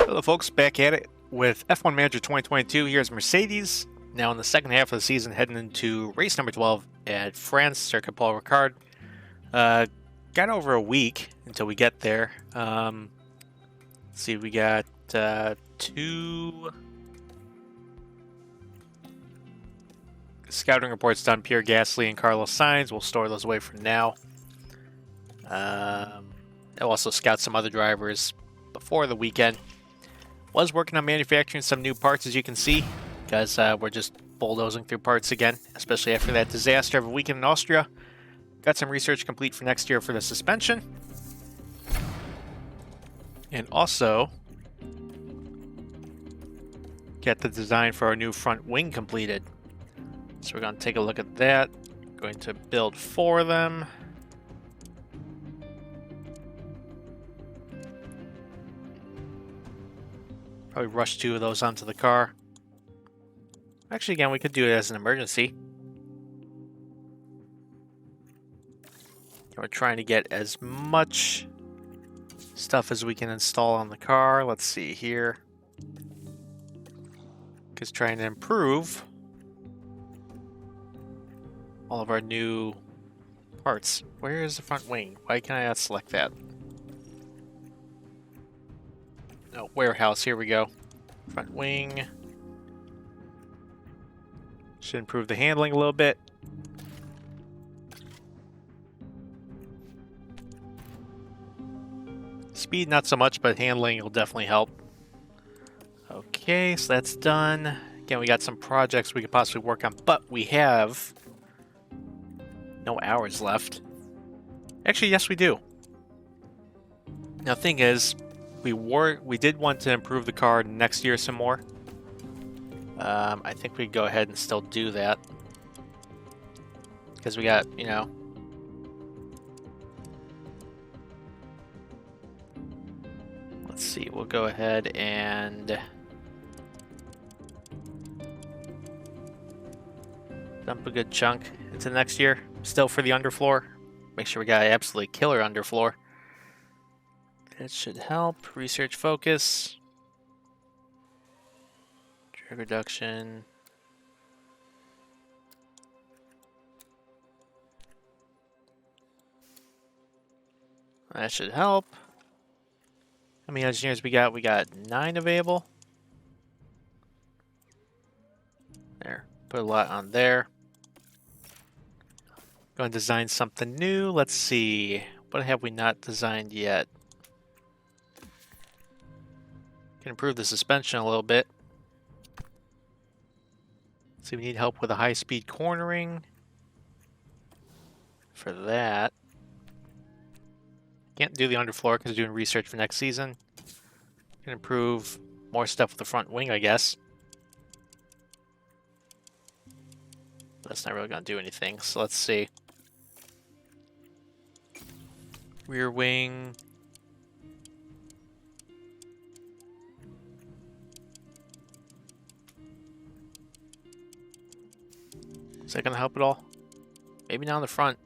Hello folks, back at it with F1 Manager 2022. Here's Mercedes, now in the second half of the season, heading into race number 12 at France, Circuit Paul Ricard. Got over a week until we get there. Let's see, we got two scouting reports done, Pierre Gasly and Carlos Sainz. We'll store those away for now. I'll also scout some other drivers before the weekend. Was working on manufacturing some new parts, as you can see, because we're just bulldozing through parts again, especially after that disaster of a weekend in Austria. Got some research complete for next year for the suspension. And also get the design for our new front wing completed. So we're going to take a look at that. Going to build 4 of them. Probably rush 2 of those onto the car. Actually, again, we could do it as an emergency. We're trying to get as much stuff as we can install on the car. Let's see here. Because trying to improve all of our new parts. Where is the front wing? Why can I not select that? No, warehouse, here we go. Front wing. Should improve the handling a little bit. Speed, not so much, but handling will definitely help. Okay, so that's done. Again, we got some projects we could possibly work on, but we have no hours left. Actually, yes, we do. Now, the thing is, we did want to improve the car next year some more. I think we go ahead and still do that. Because we got, you know... Let's see, we'll go ahead and... dump a good chunk into next year. Still for the underfloor. Make sure we got an absolutely killer underfloor. That should help. Research focus. Drag reduction. That should help. How many engineers we got? We got 9 available. There. Put a lot on there. Going to design something new. Let's see. What have we not designed yet? Can improve the suspension a little bit. Let's see, we need help with a high-speed cornering. For that. Can't do the underfloor because we're doing research for next season. Can improve more stuff with the front wing, I guess. That's not really going to do anything, so let's see. Rear wing. Is that going to help at all? Maybe not on the front.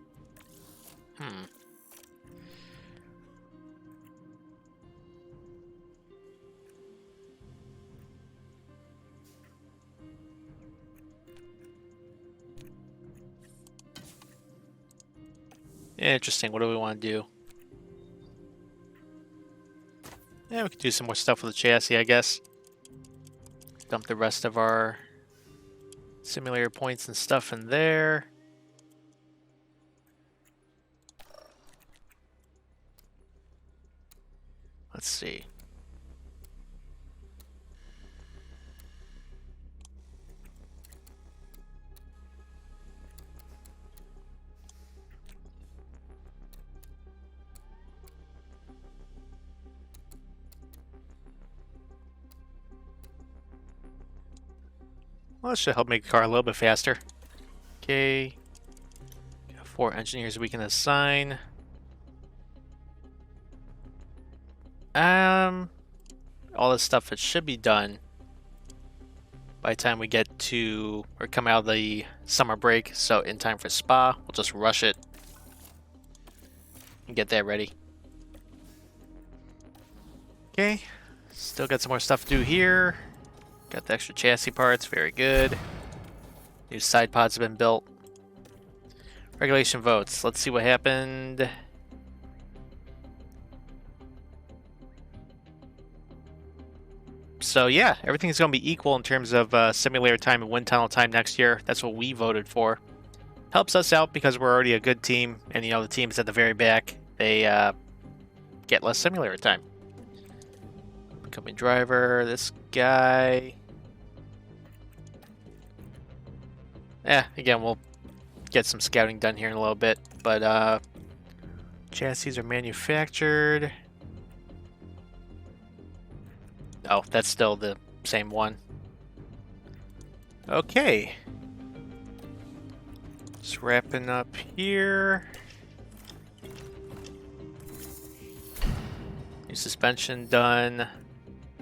Interesting. What do we want to do? Yeah, we could do some more stuff with the chassis, I guess. Dump the rest of our simulator points and stuff in there. Let's see. Well, that should help make the car a little bit faster. Okay. Got 4 engineers we can assign. All this stuff that should be done by the time we get to, or come out of the summer break, so in time for Spa, we'll just rush it and get that ready. Okay, Still got some more stuff to do here. Got the extra chassis parts, very good. New side pods have been built. Regulation votes. Let's see what happened. So yeah, everything's going to be equal in terms of simulator time and wind tunnel time next year. That's what we voted for. Helps us out because we're already a good team, and you know the teams at the very back, they get less simulator time. Becoming driver, this guy. Again, we'll get some scouting done here in a little bit, but chassis are manufactured. Oh, that's still the same one. Okay. Just wrapping up here. New suspension done.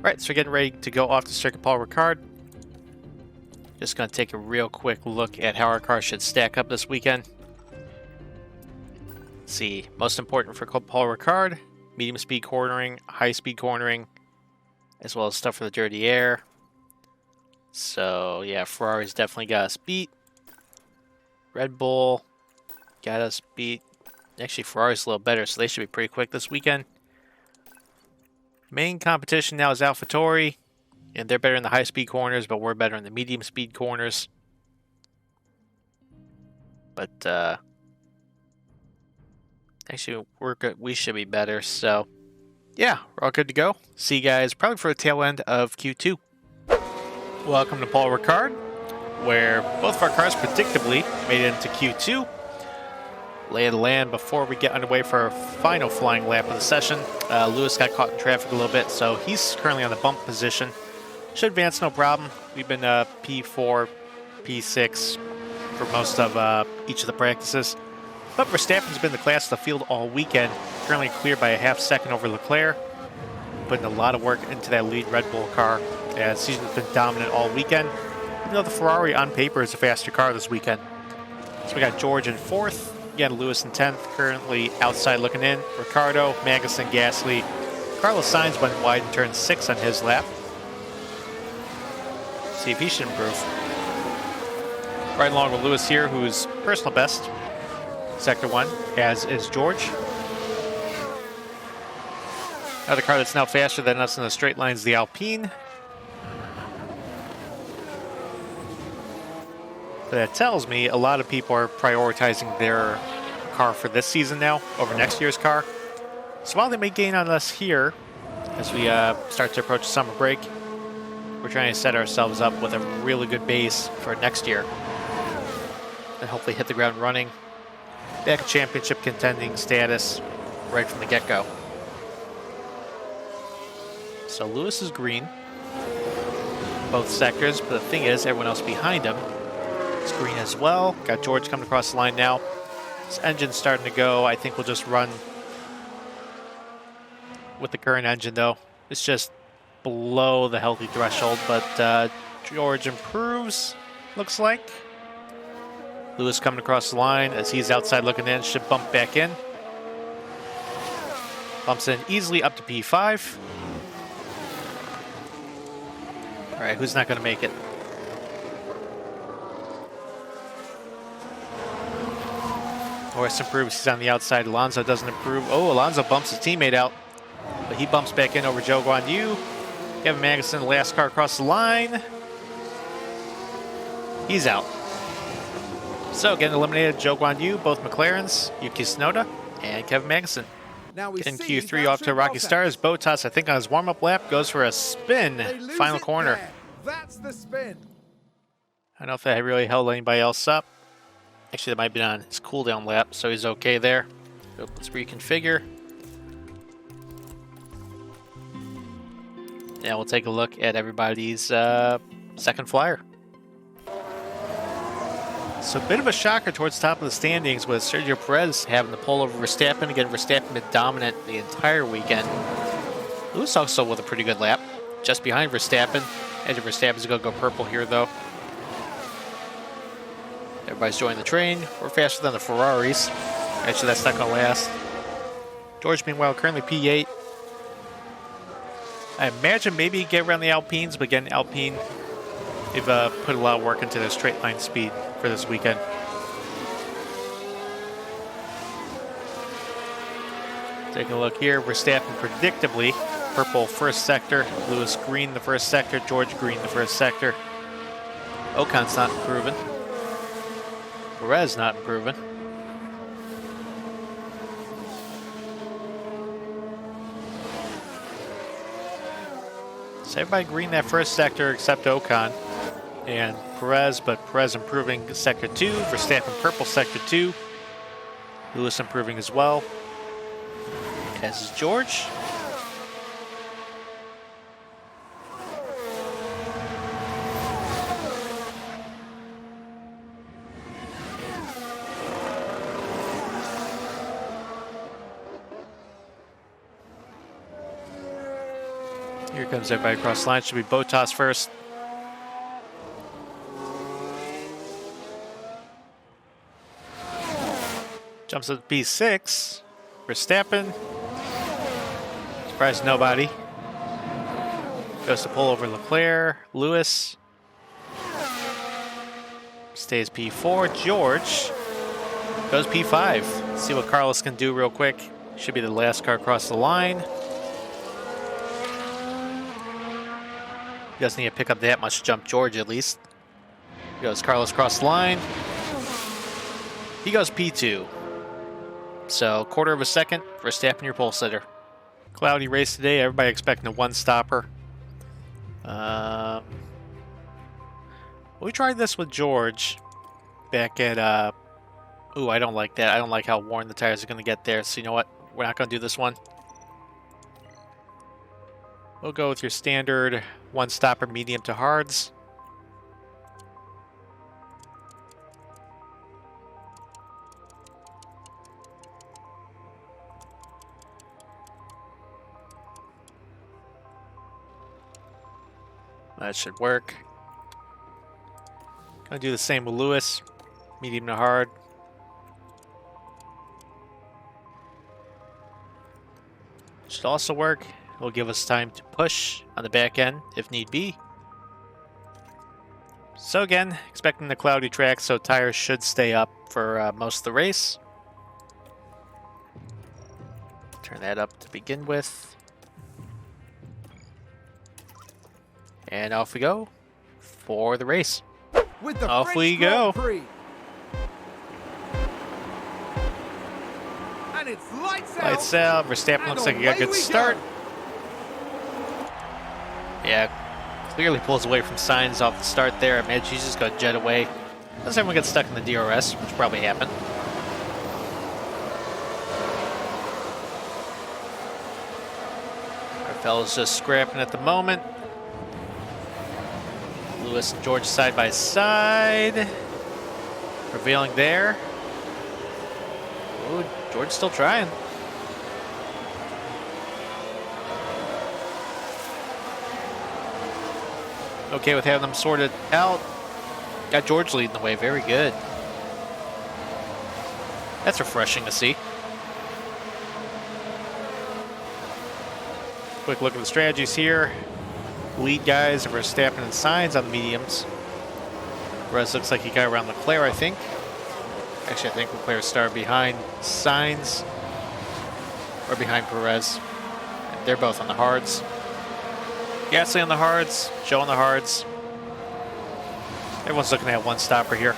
Right, so we're getting ready to go off to Circuit Paul Ricard. Just going to take a real quick look at how our car should stack up this weekend. Let's see, most important for Paul Ricard, medium speed cornering, high speed cornering, as well as stuff for the dirty air. So yeah, Ferrari's definitely got us beat. Red Bull got us beat. Actually, Ferrari's a little better, so they should be pretty quick this weekend. Main competition now is AlphaTauri, and they're better in the high-speed corners, but we're better in the medium-speed corners. But actually, we're good. We should be better. So yeah, we're all good to go. See you guys probably for the tail end of Q2. Welcome to Paul Ricard, where both of our cars predictably made it into Q2. Lay of the land before we get underway for our final flying lap of the session. Lewis got caught in traffic a little bit, so he's currently on the bump position. Should advance no problem. We've been P4, P6 for most of each of the practices. But Verstappen's been the class of the field all weekend, currently cleared by a half second over Leclerc. Putting a lot of work into that lead Red Bull car, as he's been dominant all weekend. Even though the Ferrari on paper is a faster car this weekend. So we got George in 4th. Again, Lewis in 10th, currently outside looking in. Ricciardo, Magnussen, Gasly. Carlos Sainz went wide in turn 6 on his lap. See if he should improve. Right along with Lewis here, who's personal best. Sector 1, as is George. Another car that's now faster than us in the straight line is the Alpine. But that tells me a lot of people are prioritizing their car for this season now over next year's car. So while they may gain on us here, as we start to approach the summer break, we're trying to set ourselves up with a really good base for next year. And hopefully hit the ground running. Back at championship contending status right from the get-go. So Lewis is green. Both sectors, but the thing is, everyone else behind him is green as well. Got George coming across the line now. This engine's starting to go. I think we'll just run with the current engine though. It's just below the healthy threshold, but George improves, looks like. Lewis coming across the line as he's outside looking in, should bump back in. Bumps in easily up to P5. All right, who's not going to make it? Norris improves, he's on the outside. Alonso doesn't improve. Oh, Alonso bumps his teammate out, but he bumps back in over Zhou Guanyu. Kevin Magnussen, the last car across the line. He's out. So, getting eliminated, Zhou Guanyu, both McLarens, Yuki Tsunoda, and Kevin Magnussen. In Q3 off to a rocky start as Bottas, I think on his warm-up lap, goes for a spin. Final corner. That's the spin. I don't know if that really held anybody else up. Actually, that might have been on his cooldown lap, so he's okay there. So let's reconfigure. Yeah, we'll take a look at everybody's second flyer. So a bit of a shocker towards the top of the standings with Sergio Perez having the pole over Verstappen. Again, Verstappen been dominant the entire weekend. Lewis also with a pretty good lap, just behind Verstappen. Edge of Verstappen's going to go purple here, though. Everybody's joining the train. We're faster than the Ferraris. Actually, that's not going to last. George, meanwhile, currently P8. I imagine maybe get around the Alpines, but again, Alpine, they've put a lot of work into their straight line speed for this weekend. Taking a look here, Verstappen predictably, purple first sector, Lewis green the first sector, George green the first sector. Ocon's not improving. Perez not improving. So everybody green that first sector except Ocon and Perez, but Perez improving sector 2, Verstappen purple sector 2, Lewis improving as well, as is George. Here comes everybody across the line. Should be Bottas first. Jumps up to P6. Verstappen. Surprised nobody. Goes to pull over Leclerc. Lewis. Stays P4. George. Goes P5. Let's see what Carlos can do real quick. Should be the last car across the line. He doesn't need to pick up that much to jump George at least. Goes Carlos across the line. He goes P2. So quarter of a second, Verstappen your pole sitter. Cloudy race today. Everybody expecting a one-stopper. We tried this with George back at... Ooh, I don't like that. I don't like how worn the tires are going to get there. So you know what? We're not going to do this one. We'll go with your standard one-stopper, medium to hards. That should work. Gonna do the same with Lewis, medium to hard. Should also work. It'll give us time to push on the back end if need be. So again, expecting the cloudy track, so tires should stay up for most of the race. Turn that up to begin with. And off we go for the race. With the Off we go. Prix. And it's lights out. Verstappen looks like he got a good start. Yeah, clearly pulls away from Sainz off the start there. I imagine he's just going to jet away. Unless everyone gets stuck in the DRS, which probably happened. Our fella's just scrapping at the moment. Lewis and George side by side. Prevailing there. Ooh, George still trying. Okay with having them sorted out. Got George leading the way. Very good. That's refreshing to see. Quick look at the strategies here. Lead guys are Verstappen and Sainz on the mediums. Perez looks like he got around Leclerc, I think. Actually, I think Leclerc started behind Sainz or behind Perez. They're both on the hards. Gasly on the hards, Joe on the hards. Everyone's looking at one stopper here.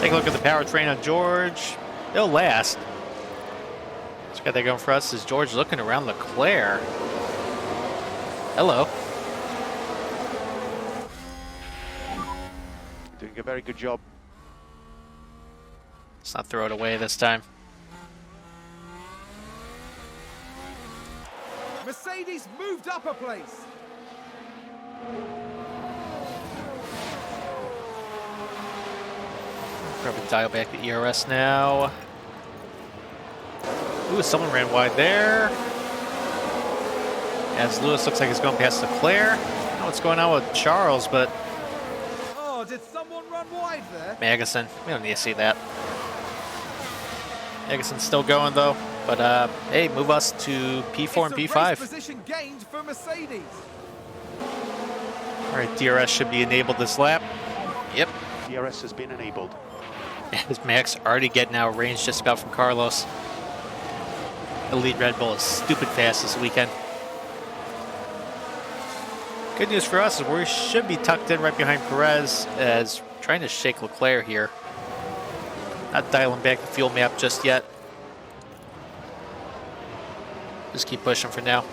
Take a look at the powertrain on George. It'll last. What's got that going for us is George looking around Leclerc. Hello. Doing a very good job. Let's not throw it away this time. Mercedes moved up a place. Probably dial back the ERS now. Ooh, someone ran wide there. As Lewis looks like he's going past Leclerc. I don't know what's going on with Charles, but... Oh, did someone run run wide there. Magnussen, we don't need to see that. Magnussen's still going though, but hey, move us to P4 and It's a P5. race position gained for Mercedes. All right, DRS should be enabled this lap. Yep. DRS has been enabled. Is Max already getting out of range just about from Carlos? The lead Red Bull is stupid fast this weekend. Good news for us is we should be tucked in right behind Perez as trying to shake Leclerc here. Not dialing back the fuel map just yet. Just keep pushing for now.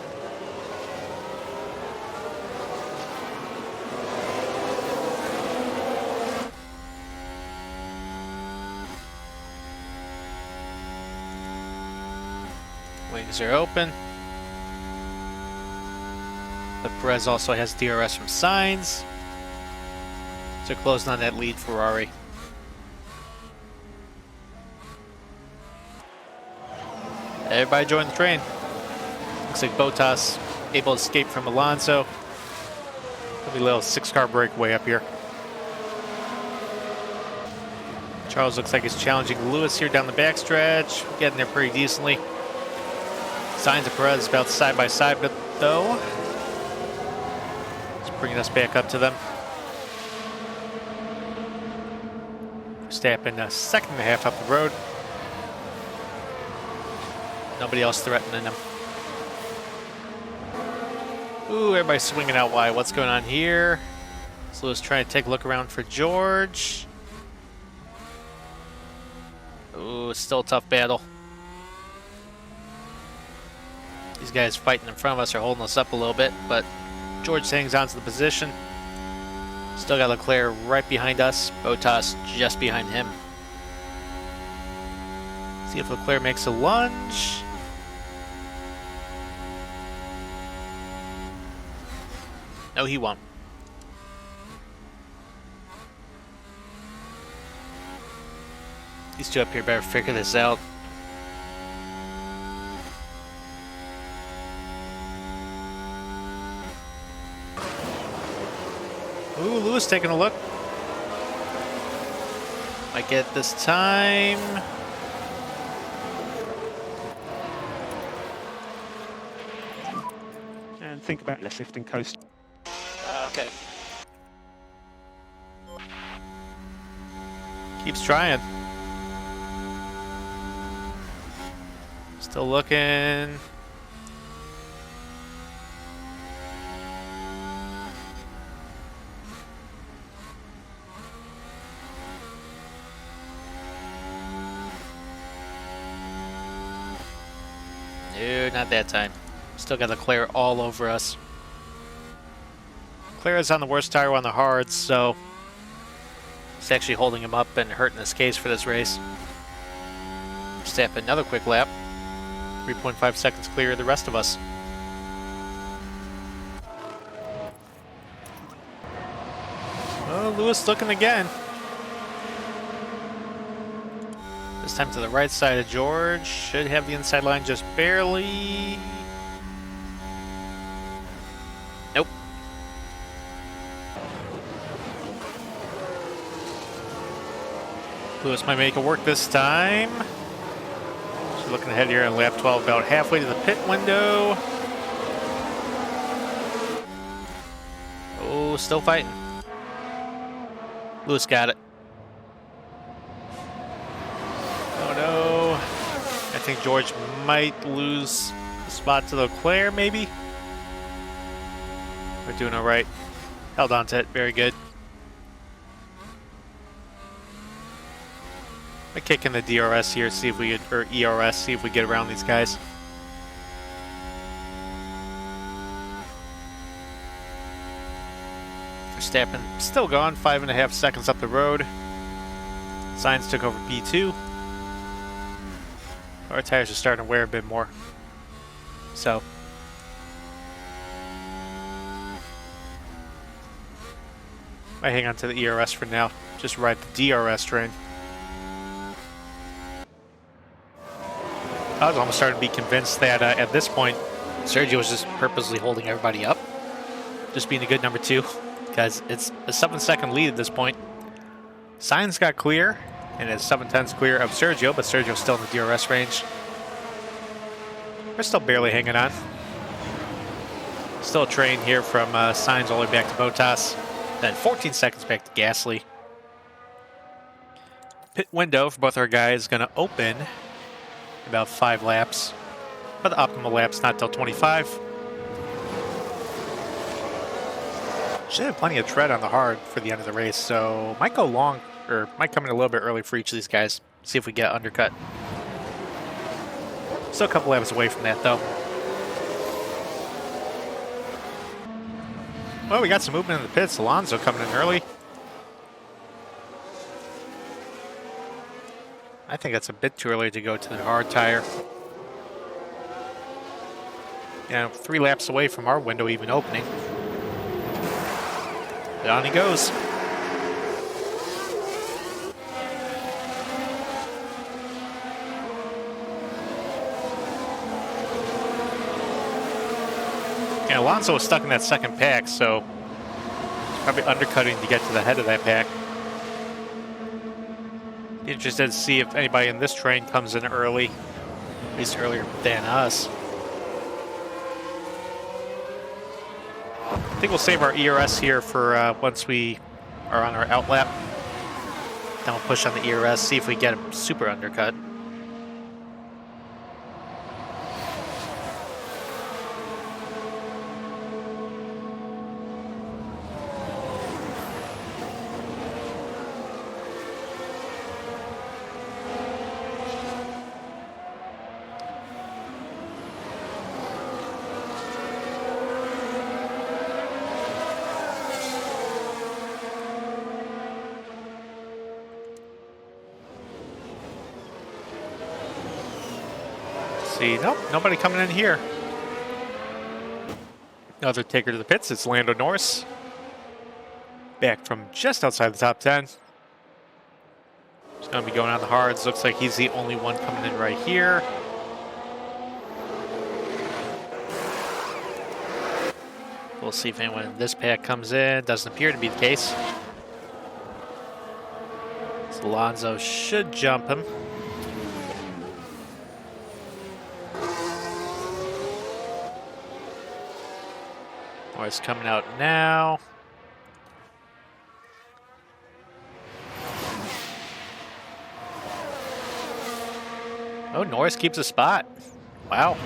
Wings are open. But Perez also has DRS from Sainz. So closing on that lead Ferrari. Everybody join the train. Looks like Bottas able to escape from Alonso. There'll be a little 6-car breakaway up here. Charles looks like he's challenging Lewis here down the backstretch. Getting there pretty decently. Sainz and Perez about side by side, but though. It's bringing us back up to them. Verstappen a second and a half up the road. Nobody else threatening him. Ooh, everybody's swinging out wide. What's going on here? So Lewis trying to take a look around for George. Ooh, it's still a tough battle. These guys fighting in front of us are holding us up a little bit, but George hangs on to the position. Still got Leclerc right behind us. Bottas just behind him. See if Leclerc makes a lunge. No, he won't. These two up here better figure this out. Ooh, Lewis taking a look. Might get it this time. And think about less lift and coast. Okay. Keeps trying. Still looking. No, not that time. Still got Leclerc all over us. Leclerc is on the worst tire on the hards, so it's actually holding him up and hurting his case for this race. Verstappen another quick lap. 3.5 seconds clear of the rest of us. Oh, Lewis looking again. This time to the right side of George. Should have the inside line just barely. Nope. Lewis might make it work this time. She's looking ahead here in lap 12, about halfway to the pit window. Oh, still fighting. Lewis got it. Oh no. I think George might lose the spot to Leclerc, maybe. We're doing all right. Held on to it. Very good. I kick in the DRS here, see if we get, or ERS, see if we get around these guys. Verstappen still gone, 5.5 seconds up the road. Sainz took over P2. Our tires are starting to wear a bit more. So. I hang on to the ERS for now. Just ride the DRS train. I was almost starting to be convinced that at this point, Sergio was just purposely holding everybody up. Just being a good number 2. Because it's a 7-second lead at this point. Sainz got clear, and is 7/10 clear of Sergio, but Sergio's still in the DRS range. We're still barely hanging on. Still a train here from Sainz all the way back to Bottas. Then 14 seconds back to Gasly. Pit window for both our guys going to open in about 5 laps. But the optimal lap's not till 25. Should have plenty of tread on the hard for the end of the race, so might go long, or might come in a little bit early for each of these guys. See if we get undercut. Still a couple laps away from that, though. Well, we got some movement in the pits. Alonso coming in early. I think that's a bit too early to go to the hard tire. Yeah, 3 laps away from our window even opening. But on he goes. And Alonso was stuck in that second pack, so probably undercutting to get to the head of that pack. Be interested to see if anybody in this train comes in early, at least earlier than us. I think we'll save our ERS here for once we are on our out lap. Then we'll push on the ERS, see if we get a super undercut. See, nope, nobody coming in here. Another taker to the pits, it's Lando Norris. Back from just outside the top 10. He's going to be going on the hards. Looks like he's the only one coming in right here. We'll see if anyone in this pack comes in. Doesn't appear to be the case. So Alonso should jump him. Norris coming out now. Oh, Norris keeps a spot. Wow.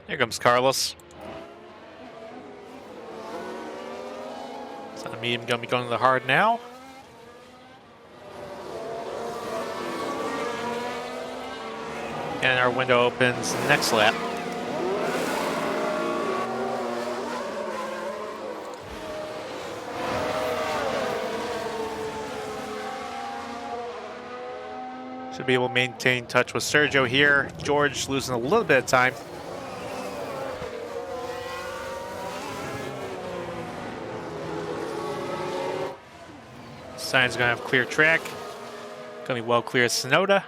Here comes Carlos. So I'm going to be going to the hard now. And our window opens next lap. Should be able to maintain touch with Sergio here. George losing a little bit of time. Sainz gonna have clear track. Gonna be well clear of Sonoda.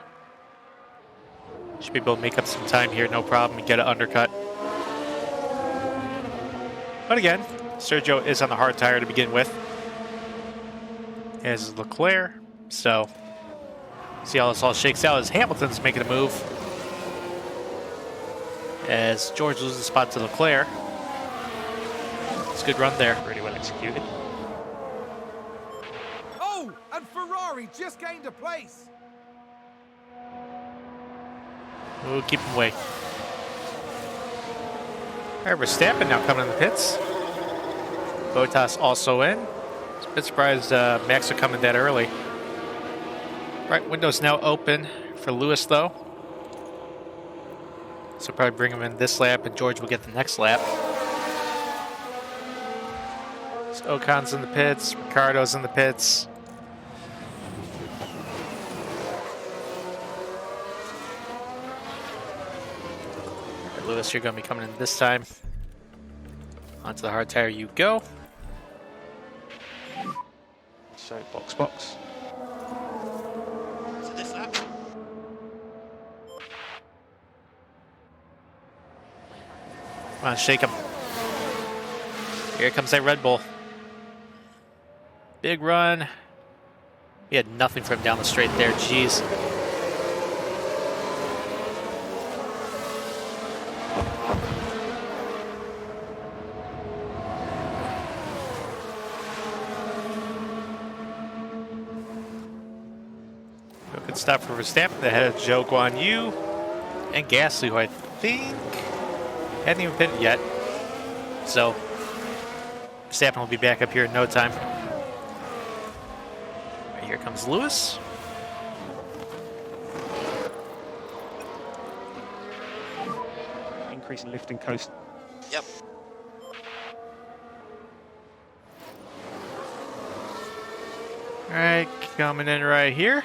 Should be able to make up some time here, no problem, and get an undercut. But again, Sergio is on the hard tire to begin with. As is Leclerc. So, see how this all shakes out as Hamilton's making a move. As George loses the spot to Leclerc. It's a good run there. Really well executed. And Ferrari just gained a place. We'll keep him away. All right, Verstappen now coming in the pits. Bottas also in. It's a bit surprised Max are coming that early. Right, window's now open for Lewis though. So probably bring him in this lap and George will get the next lap. Ocon's in the pits. Ricardo's in the pits. Right, Lewis, you're going to be coming in this time. Onto the hard tire you go. So box. So this lap. Come on, shake him. Here comes that Red Bull. Big run. He had nothing for him down the straight there. Jeez. Good stop for Verstappen. That had a joke on you. And Gasly, who I think hadn't even pitted yet. So Verstappen will be back up here in no time. Right, here comes Lewis. Increase in lifting coast. Yep. All right, coming in right here.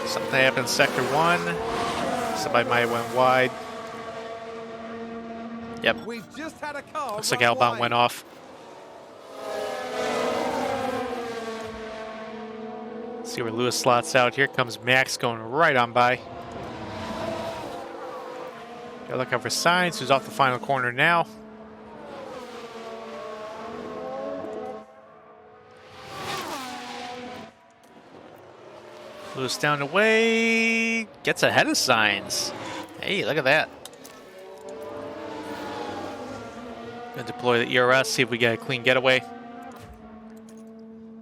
Something happened in sector 1. Somebody might have went wide. Yep. We've just had a car. Looks like run Albon wide. went off. See where Lewis slots out. Here comes Max going right on by. Gotta look out for Sainz, who's off the final corner now. Lewis down the way, gets ahead of Sainz. Hey, look at that. Gonna deploy the ERS, see if we get a clean getaway.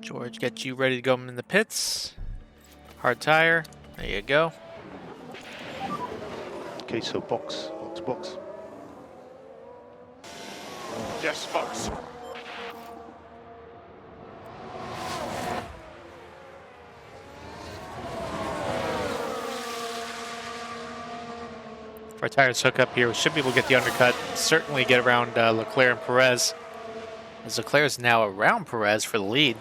George, get you ready to go in the pits. Hard tire, there you go. Okay, so box. Yes, box. If our tires hook up here, we should be able to get the undercut. Certainly get around Leclerc and Perez. As Leclerc is now around Perez for the lead.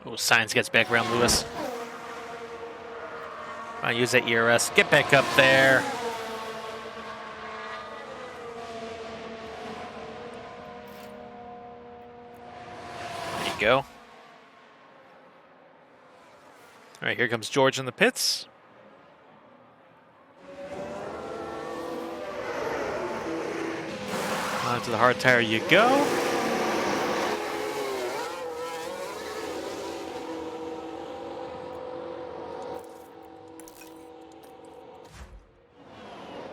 Oh, Sainz gets back around Lewis. I use that ERS. Get back up there. There you go. All right, here comes George in the pits. Onto the hard tire you go.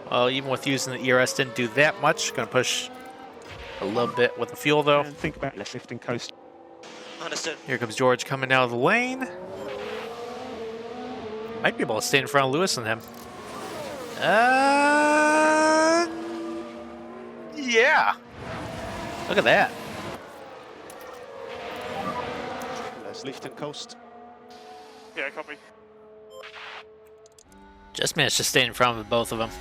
Well, even with using the ERS, didn't do that much. Going to push a little bit with the fuel, though. And think about less lifting coast. Understood. Here comes George coming out of the lane. Might be able to stay in front of Lewis and him. Yeah. Look at that. Less lifting coast. Yeah, copy. Just managed to stay in front of both of them.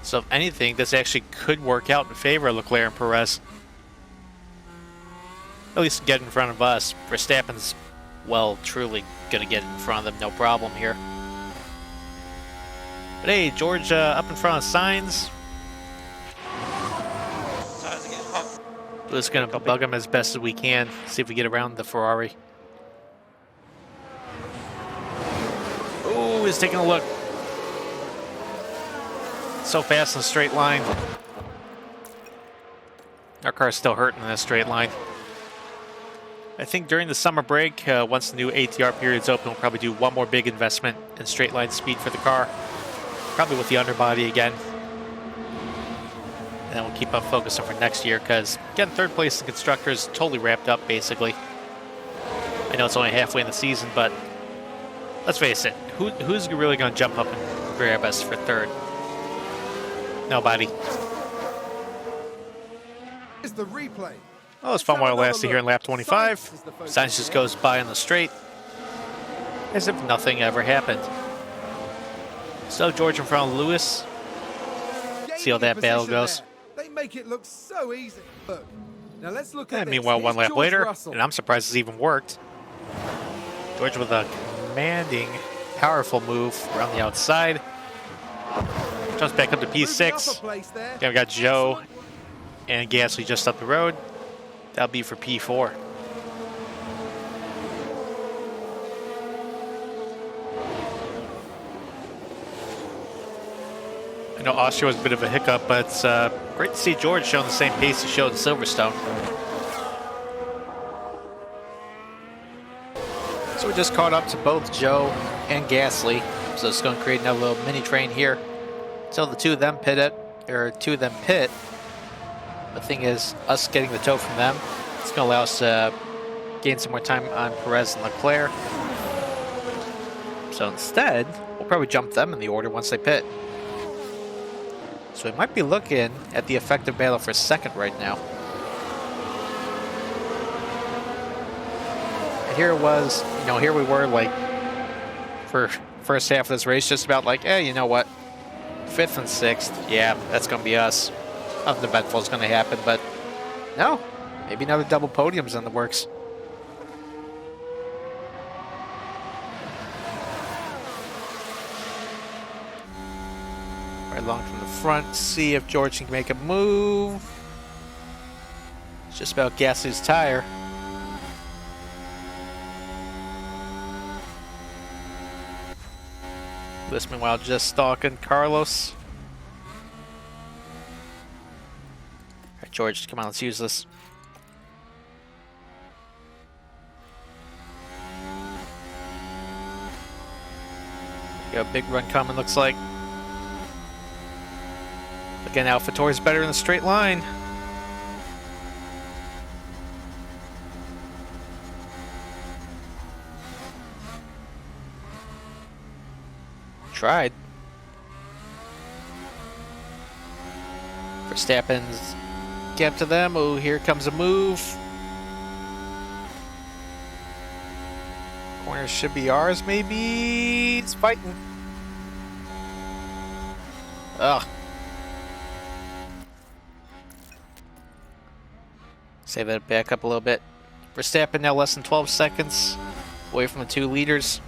So if anything, this actually could work out in favor of Leclerc and Perez. At least get in front of us. Verstappen's, well, truly going to get in front of them, no problem here. But hey, George up in front of Sainz. Tires are getting hot. We're just going to bug him as best as we can. See if we get around the Ferrari. Oh, he's taking a look. So fast in a straight line. Our car's still hurting in a straight line. I think during the summer break, once the new ATR period's open, we'll probably do one more big investment in straight line speed for the car. Probably with the underbody again. And then we'll keep on focusing for next year because getting third place in constructors totally wrapped up basically. I know it's only halfway in the season, but let's face it, who's really going to jump up and grab us for third? Nobody. Here's the replay. Well, it's fun while it lasted here in lap 25. Sainz just goes by on the straight as if nothing ever happened. So George in front of Lewis. See how that battle goes. They make it look so easy. Look. Now let's look at And this. meanwhile, one Here's lap George later, Russell. and I'm surprised it's even worked. George with a commanding, powerful move around the outside. Jumps back up to Moving up a P6. place there. Then we got Joe and Gasly just up the road. That'll be for P4. I know Austria was a bit of a hiccup, but it's great to see George showing the same pace he showed in Silverstone. So we just caught up to both Joe and Gasly, so it's going to create another little mini train here until the two of them pit. The thing is, us getting the tow from them, it's going to allow us to gain some more time on Perez and Leclerc. So instead, we'll probably jump them in the order once they pit. So we might be looking at the effective battle for second right now. And here it was, here we were like, for first half of this race, just about like, you know what? 5th and 6th, yeah, that's going to be us. Nothing eventful is going to happen, but no, maybe another double podium's in the works. Right along from the front, see if George can make a move. It's just about Gasly's tire. Lewis, meanwhile, just stalking Carlos. All right, George, come on, let's use this. Got a big run coming, looks like. Again, AlphaTauri's better in the straight line. Tried. Verstappen's get to them. Oh, here comes a move. Corner should be ours, maybe. It's fighting. Ugh. Save that back up a little bit. Verstappen now less than 12 seconds away from the two leaders.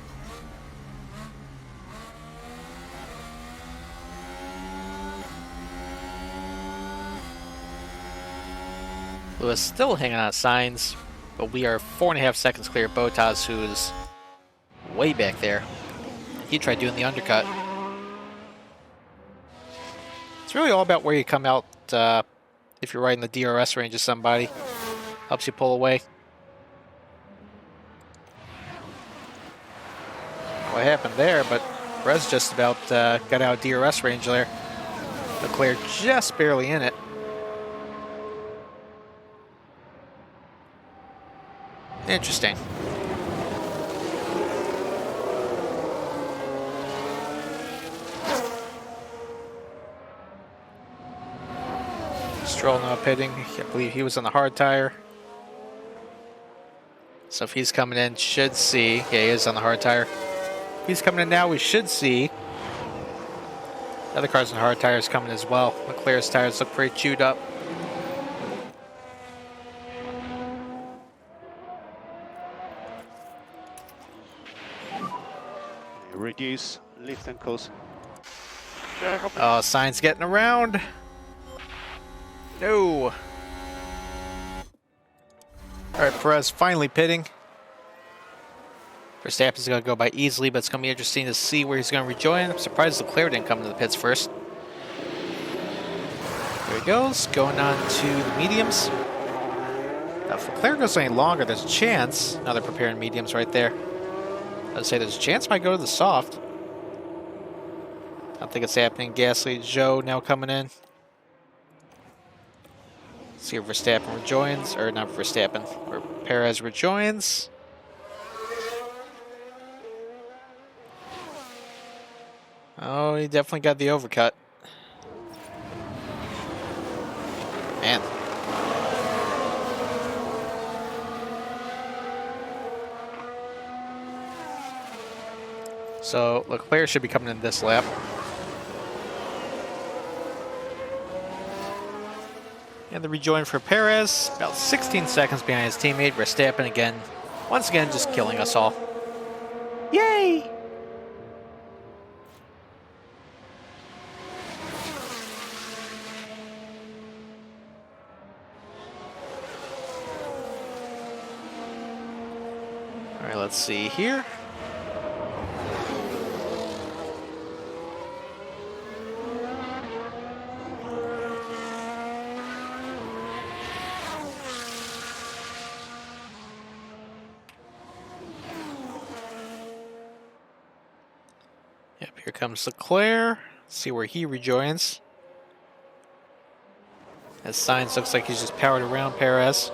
Lewis still hanging on Sainz, but we are 4.5 seconds clear of Bottas, who is way back there. He tried doing the undercut. It's really all about where you come out if you're right in the DRS range of somebody. Helps you pull away. What happened there, but Perez just about got out of DRS range there. Leclerc just barely in it. Interesting. Stroll now pitting. I believe he was on the hard tire. So if he's coming in, should see. Yeah, he is on the hard tire. If he's coming in now, we should see. The other cars on hard tires coming as well. Leclerc's tires look pretty chewed up. Reduce, lift and coast. Yeah, copy. Oh, Sainz getting around. No. All right, Perez finally pitting. Verstappen's going to go by easily, but it's going to be interesting to see where he's going to rejoin. I'm surprised Leclerc didn't come to the pits first. There he goes, going on to the mediums. Now, if Leclerc goes any longer, there's a chance. Now they're preparing mediums right there. I'd say there's a chance might go to the soft. I don't think it's happening. Gasly, Joe now coming in. See if Verstappen rejoins, or not Verstappen, or Perez rejoins. Oh, he definitely got the overcut. Man. So Leclerc should be coming in this lap. And the rejoin for Perez, about 16 seconds behind his teammate Verstappen again. Once again, just killing us all. Yay! All right, let's see here. Yep, here comes Leclerc. Let's see where he rejoins. As Sainz looks like he's just powered around Perez.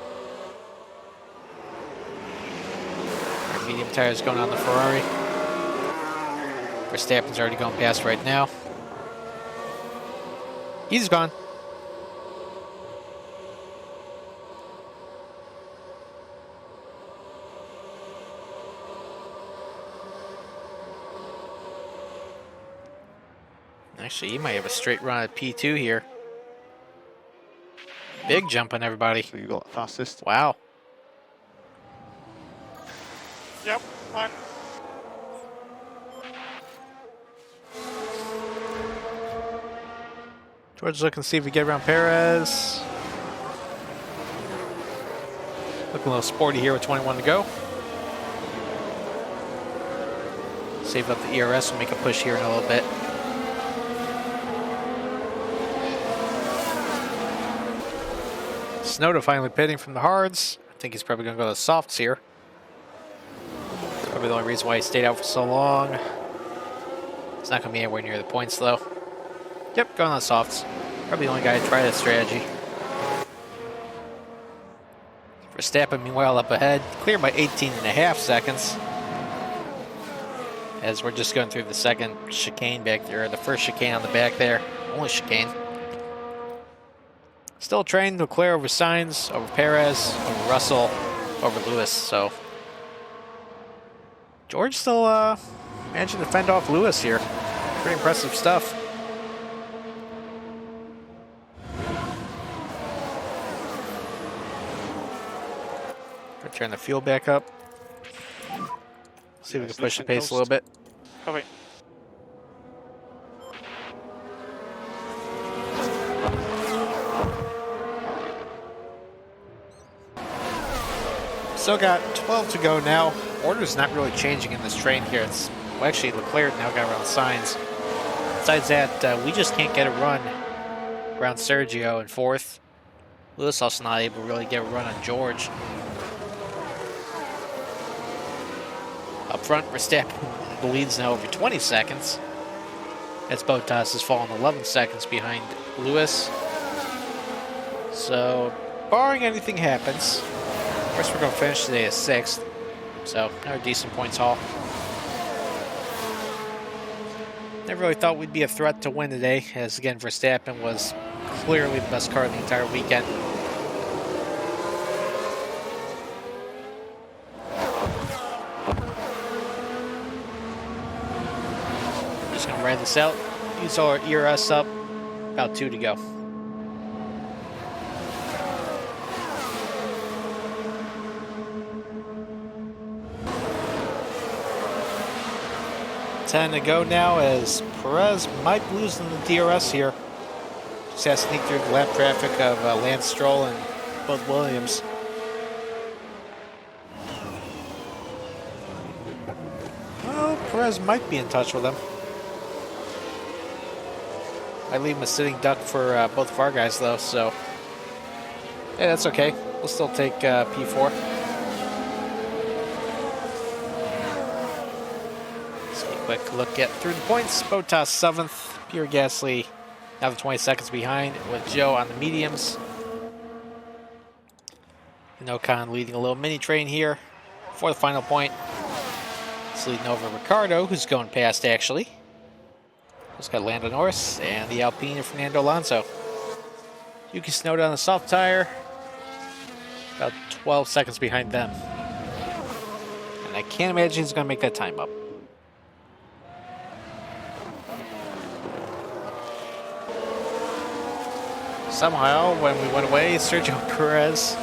Our medium tires going on the Ferrari. Verstappen's already going past right now. He's gone. Actually, he might have a straight run at P2 here. Big jump on everybody. So you got fastest. Wow. Yep, fine. George looking to see if we get around Perez. Looking a little sporty here with 21 to go. Save up the ERS and make a push here in a little bit. Snowda finally pitting from the hards. I think he's probably going to go to the softs here. Probably the only reason why he stayed out for so long. It's not going to be anywhere near the points though. Yep, going on the softs. Probably the only guy to try that strategy. Verstappen, meanwhile, up ahead. Clear by 18.5 seconds. As we're just going through the second chicane back there, the first chicane on the back there. Only chicane. Still trained Leclerc over Sainz, over Perez, over Russell, over Lewis. So George still managing to fend off Lewis here. Pretty impressive stuff. Turn the fuel back up. See if we can push the pace a little bit. Copy. Still got 12 to go now. Order's not really changing in this train here. It's well, actually Leclerc now got around Sainz. Besides that, we just can't get a run around Sergio in fourth. Lewis also not able to really get a run on George. Up front, Verstappen leads now over 20 seconds. As Bottas has fallen 11 seconds behind Lewis. So, barring anything happens, of course we're going to finish today as 6th. So, another decent points haul. Never really thought we'd be a threat to win today, as again, Verstappen was clearly the best car of the entire weekend. Just gonna ride this out, use our ERS up, about 2 to go. Ten to go now as Perez might lose in the DRS here. Just has to sneak through the lap traffic of Lance Stroll and Bud Williams. Well, Perez might be in touch with him. I leave him a sitting duck for both of our guys though, so yeah, that's okay. We'll still take P4. Quick look at through the points. Bottas 7th, Pierre Gasly now the 20 seconds behind with Joe on the mediums. And Ocon leading a little mini train here for the final point. It's leading over Ricardo, who's going past actually. Just got Lando Norris and the Alpine of Fernando Alonso. Yuki Tsunoda on the soft tire, about 12 seconds behind them. And I can't imagine he's going to make that time up. Somehow, when we went away, Sergio Perez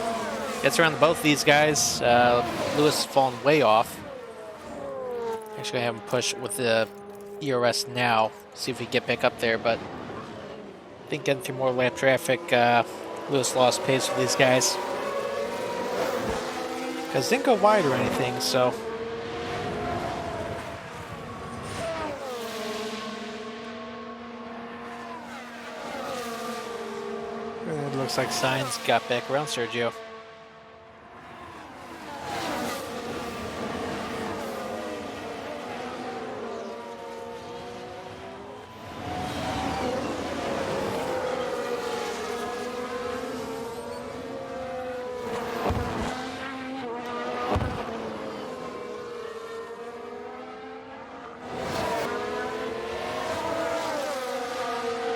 gets around both these guys. Lewis has fallen way off. Actually, I have him push with the ERS now. See if we get back up there, but I think getting through more lap traffic, Lewis lost pace with these guys. Because didn't go wide or anything, so. It looks like Sainz got back around Sergio.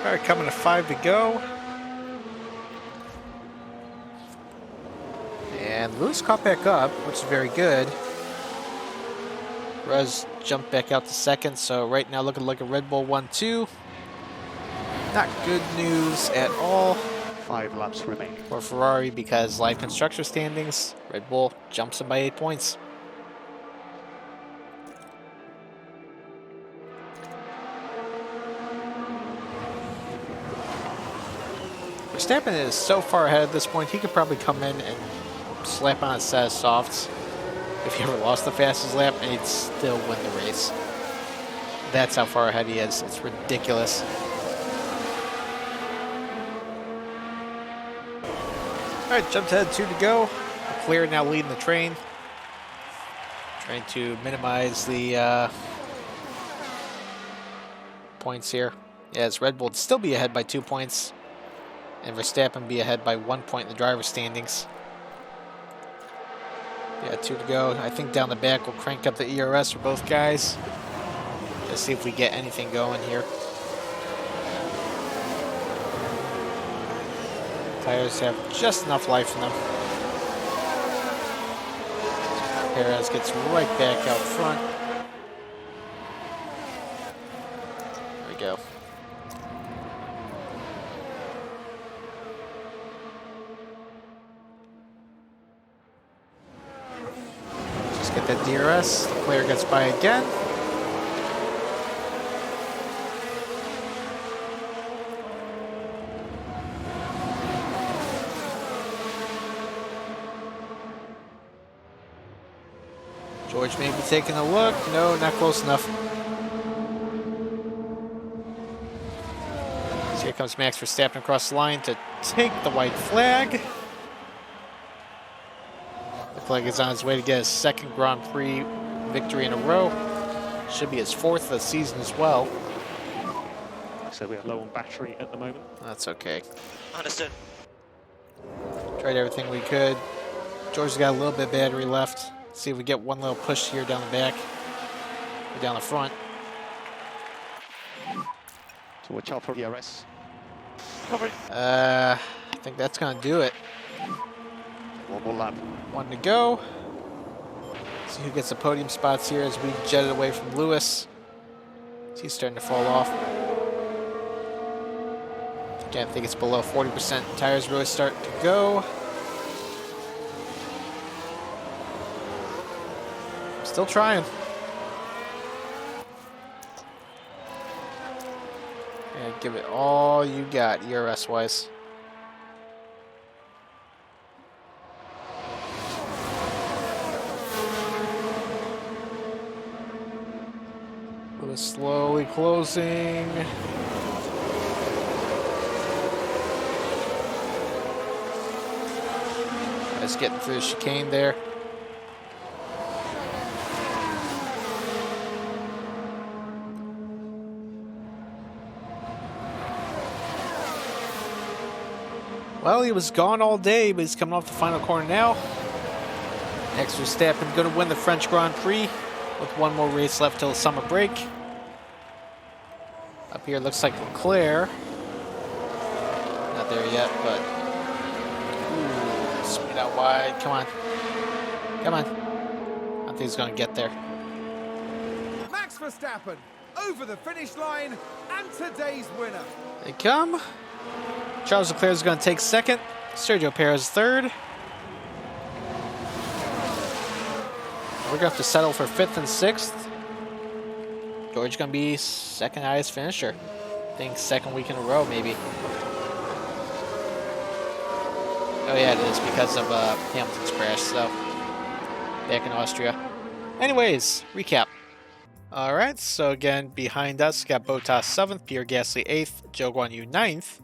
All right, coming to 5 to go. And Lewis caught back up, which is very good. Perez jumped back out to second, so right now looking like a Red Bull 1-2. Not good news at all 5 laps remaining. for Ferrari because live constructor standings, Red Bull jumps him by 8 points. Verstappen is so far ahead at this point, he could probably come in and slap on a set of softs if he ever lost the fastest lap, and he'd still win the race. That's how far ahead he is. It's ridiculous. All right, jumped ahead, 2 to go. Leclerc now leading the train. Trying to minimize the points here. As Red Bull would still be ahead by 2 points, and Verstappen be ahead by 1 point in the driver's standings. Yeah, 2 to go. I think down the back we'll crank up the ERS for both guys. Let's see if we get anything going here. Tires have just enough life in them. Perez gets right back out front. There we go. Get that DRS. The player gets by again. George may be taking a look. No, not close enough. So here comes Max Verstappen across the line to take the white flag. Looks like he's on his way to get his second Grand Prix victory in a row. Should be his 4th of the season as well. So we are low on battery at the moment. That's okay. Understood. Tried everything we could. George's got a little bit of battery left. See if we get one little push here down the back. Or down the front. So watch out for ERS. Copy. I think that's going to do it. 1 more lap. 1 to go. See who gets the podium spots here as we jet it away from Lewis. He's starting to fall off. Again, I think it's below 40%. Tires really start to go. Still trying. And give it all you got, ERS-wise. Lewis slowly closing. Just getting through the chicane there. Well, he was gone all day, but he's coming off the final corner now. Next, Verstappen going to win the French Grand Prix with 1 more race left till the summer break. Up here, looks like Leclerc. Not there yet, but ooh, speed out wide. Come on, come on. I think he's going to get there. Max Verstappen over the finish line and today's winner. They come. Charles Leclerc is going to take second. Sergio Perez third. We're going to have to settle for 5th and 6th. George going to be second highest finisher. I think 2nd week in a row, maybe. Oh yeah, it is because of Hamilton's crash, so back in Austria. Anyways, recap. Alright, so again, behind us, got Bottas 7th, Pierre Gasly 8th, Zhou Guanyu 9th,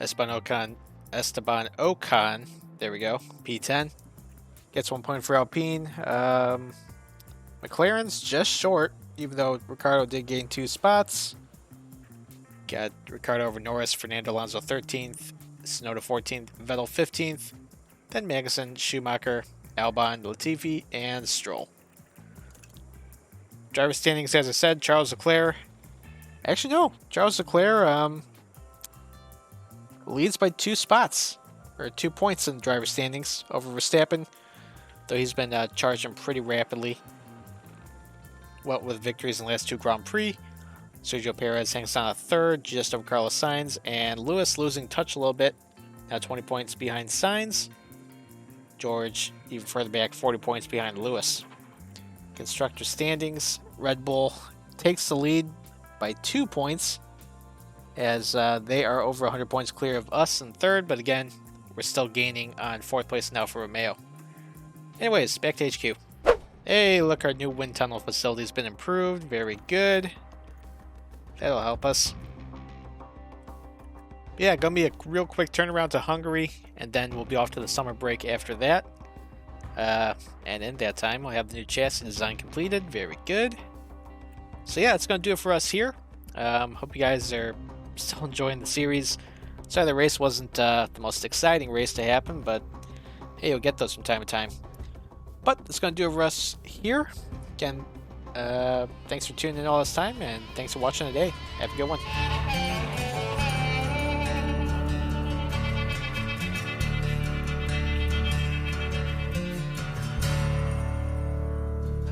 Esteban Ocon, there we go, P10. Gets 1 point for Alpine. McLaren's just short, even though Ricciardo did gain 2 spots. Got Ricciardo over Norris, Fernando Alonso 13th, Tsunoda 14th, Vettel 15th, then Magnussen, Schumacher, Albon, Latifi, and Stroll. Driver standings, as I said, Charles Leclerc. Actually, no. Charles Leclerc leads by 2 spots, or 2 points in driver standings over Verstappen, though he's been charging pretty rapidly. What with victories in the last 2 Grand Prix. Sergio Perez hangs on a 3rd, just over Carlos Sainz, and Lewis losing touch a little bit, now 20 points behind Sainz. George even further back, 40 points behind Lewis. Constructor standings, Red Bull takes the lead by 2 points, as they are over 100 points clear of us in 3rd, but again, we're still gaining on 4th place now for Romeo. Anyways, back to HQ. Hey, look, our new wind tunnel facility has been improved. Very good. That'll help us. Yeah, gonna be a real quick turnaround to Hungary, and then we'll be off to the summer break after that. And in that time, we'll have the new chassis design completed. Very good. So yeah, it's gonna do it for us here. Hope you guys are still enjoying the series. Sorry the race wasn't the most exciting race to happen, but hey, you'll get those from time to time. But that's gonna do it for us here. Again, thanks for tuning in all this time, and thanks for watching today. Have a good one.